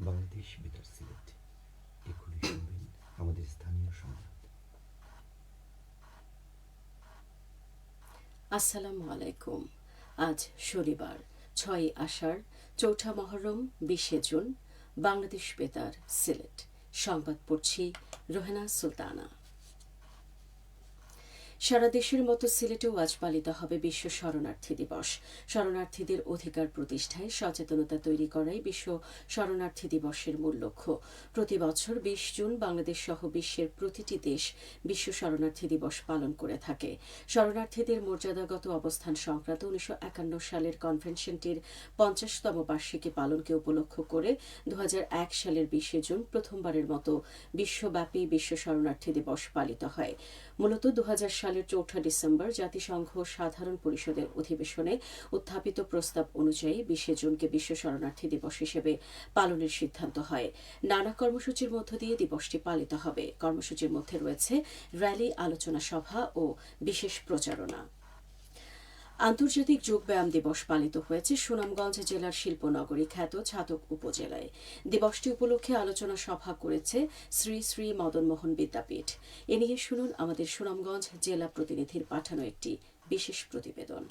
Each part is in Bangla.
বাংলাদেশ বেতার সিলেট। এখনই শুনবেন আমাদের স্থানীয় সংবাদ। আসসালামু আলাইকুম। আজ শনিবার 6 আষাঢ়, চৌঠা মহরম, 20 জুন। বাংলাদেশ বেতার সিলেট সংবাদ পড়ছি রোহেনা সুলতানা। সারা দেশের মতো সিলেটেও আজ পালিত হবে বিশ্ব শরণার্থী দিবস। শরণার্থীদের অধিকার প্রতিষ্ঠায় সচেতনতা তৈরি করাই বিশ্ব শরণার্থী দিবসের মূল লক্ষ্য। প্রতি বছর 20 জুন বাংলাদেশ সহ বিশ্বের প্রতিটি দেশ বিশ্ব শরণার্থী দিবস পালন করে থাকে। শরণার্থীদের মর্যাদাগত অবস্থান সংক্রান্ত 1951 সালের কনভেনশনটির 50তম বার্ষিকী পালনকে উপলক্ষ করে 2001 সালের 20 জুন প্রথমবারের মতো বিশ্বব্যাপী বিশ্ব শরণার্থী দিবস পালিত হয়। মূলত 2000 সালের 4 ডিসেম্বর জাতিসংঘ সাধারণ পরিষদের অধিবেশনে উত্থাপিত প্রস্তাব অনুযায়ী 20 জুনকে বিশ্ব শরণার্থী দিবস হিসেবে পালনের সিদ্ধান্ত হয়। নানা কর্মসূচির মধ্য দিয়ে দিবসটি পালিত হবে। কর্মসূচির মধ্যে রয়েছে র্যালি, আলোচনা সভা ও বিশেষ প্রচারণা। আন্তর্জাতিক যোগব্যায়াম দিবস পালিত হয়েছে সুনামগঞ্জ জেলার শিল্পনগরী খ্যাত ছাতক উপজেলায়। দিবসটি উপলক্ষে আলোচনা সভা করেছে শ্রী শ্রী মদনমোহন বিদ্যাপীঠ। এ নিয়ে শুনুন আমাদের সুনামগঞ্জ জেলা প্রতিনিধির পাঠানো একটি বিশেষ প্রতিবেদন।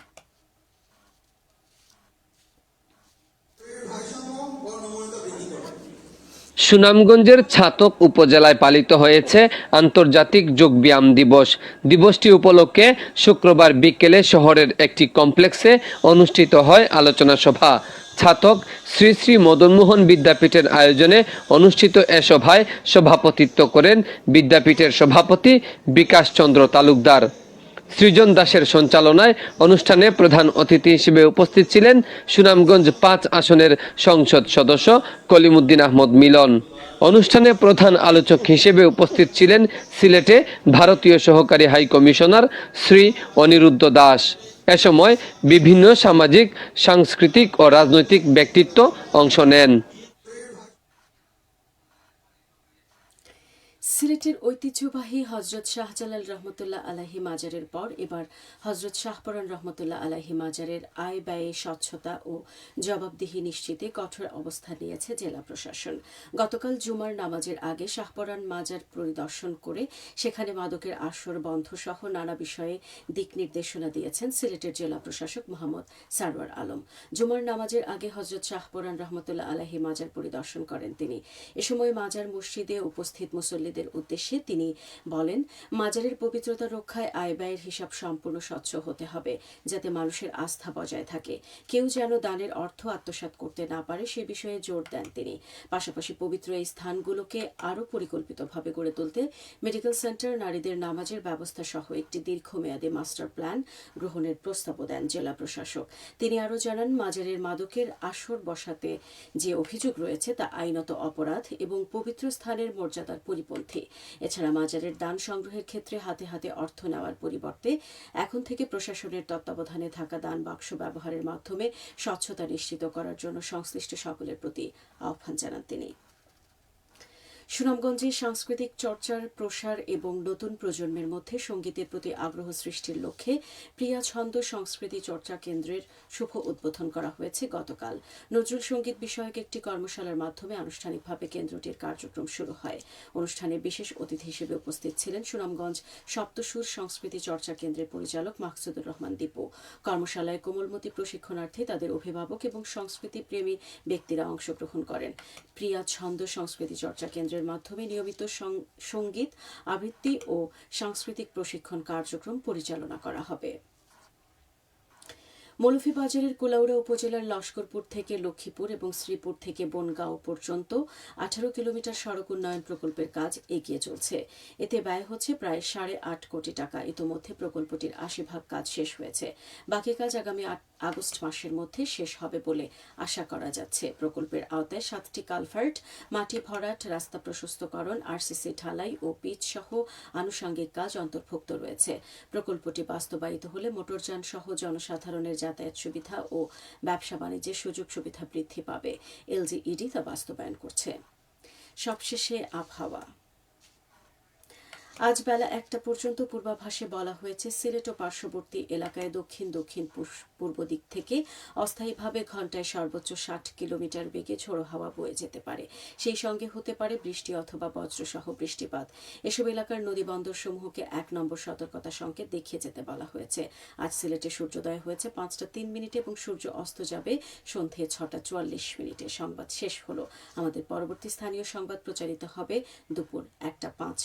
সুনামগঞ্জের ছাতক উপজেলায় পালিত হয়েছে আন্তর্জাতিক যোগব্যায়াম দিবস। দিবসটি উপলক্ষে শুক্রবার বিকেলে শহরের একটি কমপ্লেক্সে অনুষ্ঠিত হয় আলোচনা সভা। ছাতক শ্রী শ্রী মদনমোহন বিদ্যাপীঠের আয়োজনে অনুষ্ঠিত এ সভায় সভাপতিত্ব করেন বিদ্যাপীঠের সভাপতি বিকাশ চন্দ্র তালুকদার। সৃজন দাসের সঞ্চালনায় অনুষ্ঠানে প্রধান অতিথি হিসেবে উপস্থিত ছিলেন সুনামগঞ্জ 5 আসনের সংসদ সদস্য কলিমুদ্দিন আহমদ মিলন। অনুষ্ঠানে প্রধান আলোচক হিসেবে উপস্থিত ছিলেন সিলেটে ভারতীয় সহকারী হাই কমিশনার শ্রী অনিরুদ্ধ দাস। এ সময় বিভিন্ন সামাজিক, সাংস্কৃতিক ও রাজনৈতিক ব্যক্তিত্ব অংশ নেন। সিলেটের ঐতিহ্যবাহী হজরত শাহজালাল রহমতুল্লাহ আলাহি মাজারের পর এবার হজরত শাহপরান রহমতুল্লাহ আলাহি মাজারের আয় ব্যয়ে স্বচ্ছতা ও জবাবদিহি নিশ্চিতে কঠোর অবস্থান নিয়েছে জেলা প্রশাসন। গতকাল জুমার নামাজের আগে শাহপরান মাজার পরিদর্শন করে সেখানে মাদকের আসর বন্ধ সহ নানা বিষয়ে দিক নির্দেশনা দিয়েছেন সিলেটের জেলা প্রশাসক মোহাম্মদ সারওয়ার আলম। জুমার নামাজের আগে হজরত শাহপরান রহমতুল্লাহ আলাহি মাজার পরিদর্শন করেন তিনি। এ সময় মাজার মসজিদে উপস্থিত মুসল্লিদের উদ্দেশ্যে তিনি বলেন, মাজারের পবিত্রতা রক্ষায় আয় ব্যয়ের হিসাব সম্পূর্ণ স্বচ্ছ হতে হবে, যাতে মানুষের আস্থা বজায় থাকে। কেউ যেন দানের অর্থ আত্মসাৎ করতে না পারে সে বিষয়ে জোর দেন তিনি। পাশাপাশি পবিত্র এই স্থানগুলোকে আরও পরিকল্পিতভাবে গড়ে তুলতে মেডিকেল সেন্টার, নারীদের নামাজের ব্যবস্থা সহ একটি দীর্ঘমেয়াদী মাস্টার প্ল্যান গ্রহণের প্রস্তাবও দেন জেলা প্রশাসক। তিনি আরও জানান, মাজারের মাদকের আসর বসাতে যে অভিযোগ রয়েছে তা আইনত অপরাধ এবং পবিত্র স্থানের মর্যাদার পরিপন্থী। এছাড়া মাজারের দান সংগ্রহের ক্ষেত্রে হাতে হাতে অর্থ নেওয়ার পরিবর্তে এখন থেকে প্রশাসনের তত্ত্বাবধানে থাকা দান বাক্স ব্যবহারের মাধ্যমে স্বচ্ছতা নিশ্চিত করার জন্য সংশ্লিষ্ট সকলের প্রতি আহ্বান জানান তিনি। সুনামগঞ্জে সাংস্কৃতিক চর্চার প্রসার এবং নতুন প্রজন্মের মধ্যে সঙ্গীতের প্রতি আগ্রহ সৃষ্টির লক্ষ্যে প্রিয়া ছন্দ সংস্কৃতি চর্চা কেন্দ্রের শুভ উদ্বোধন করা হয়েছে গতকাল। নজরুল সঙ্গীত বিষয়ক একটি কর্মশালার মাধ্যমে আনুষ্ঠানিকভাবে কেন্দ্রটির কার্যক্রম শুরু হয়। অনুষ্ঠানে বিশেষ অতিথি হিসেবে উপস্থিত ছিলেন সুনামগঞ্জ সপ্তসুর সংস্কৃতি চর্চা কেন্দ্রের পরিচালক মাকসুদুর রহমান দীপু। কর্মশালায় কোমলমতি প্রশিক্ষণার্থী, তাদের অভিভাবক এবং সংস্কৃতি প্রেমী ব্যক্তিরা অংশগ্রহণ করেন। প্রিয়া ছন্দ সংস্কৃতি চর্চা কেন্দ্রের মাধ্যমে নিয়মিত সঙ্গীত, আবৃত্তি ও সাংস্কৃতিক প্রশিক্ষণ কার্যক্রম পরিচালনা করা হবে। মৌলভীবাজারের কুলাউড়া উপজেলার লস্করপুর থেকে লক্ষ্মীপুর এবং শ্রীপুর থেকে বনগাঁও পর্যন্ত 18 কিলোমিটার সড়ক উন্নয়ন প্রকল্পের কাজ এগিয়ে চলছে। এতে ব্যয় হচ্ছে প্রায় 8.5 কোটি টাকা। ইতোমধ্যে প্রকল্পটির 80% কাজ শেষ হয়েছে। বাকি কাজ আগামী আগস্ট মাসের মধ্যে শেষ হবে বলে আশা করা যাচ্ছে। প্রকল্পের আওতায় 7টি কালভার্ট, মাটি ভরাট, রাস্তা প্রশস্তকরণ, আরসিসি ঢালাই ও পিচ সহ আনুষঙ্গিক কাজ অন্তর্ভুক্ত রয়েছে। প্রকল্পটি বাস্তবায়িত হলে মোটরযান সহ জনসাধারণের যাতায়াত সুবিধা ও ব্যবসা বাণিজ্যের সুযোগ সুবিধা বৃদ্ধি পাবে। এলজিইডি তা বাস্তবায়ন করছে। সবশেষে আবহাওয়া। আজ বেলা 1টা পর্যন্ত পূর্বাভাসে বলা হয়েছে সিলেট ও পার্শ্ববর্তী এলাকায় দক্ষিণ দক্ষিণ পূর্ব দিক থেকে অস্থায়ীভাবে ঘন্টায় সর্বোচ্চ 60 কিলোমিটার বেগে ঝোড়ো হাওয়া বয়ে যেতে পারে। সেই সঙ্গে হতে পারে বৃষ্টি অথবা বজ্রসহ বৃষ্টিপাত। এসব এলাকার নদীবন্দর সমূহকে 1 নম্বর সতর্কতা সংকেত দেখিয়ে যেতে বলা হয়েছে। আজ সিলেটে সূর্যোদয় হয়েছে 5টা 3 এবং সূর্য অস্ত যাবে সন্ধে 6টা 44। সংবাদ শেষ হলো। আমাদের পরবর্তী স্থানীয় সংবাদ প্রচারিত হবে দুপুর 1টা 5।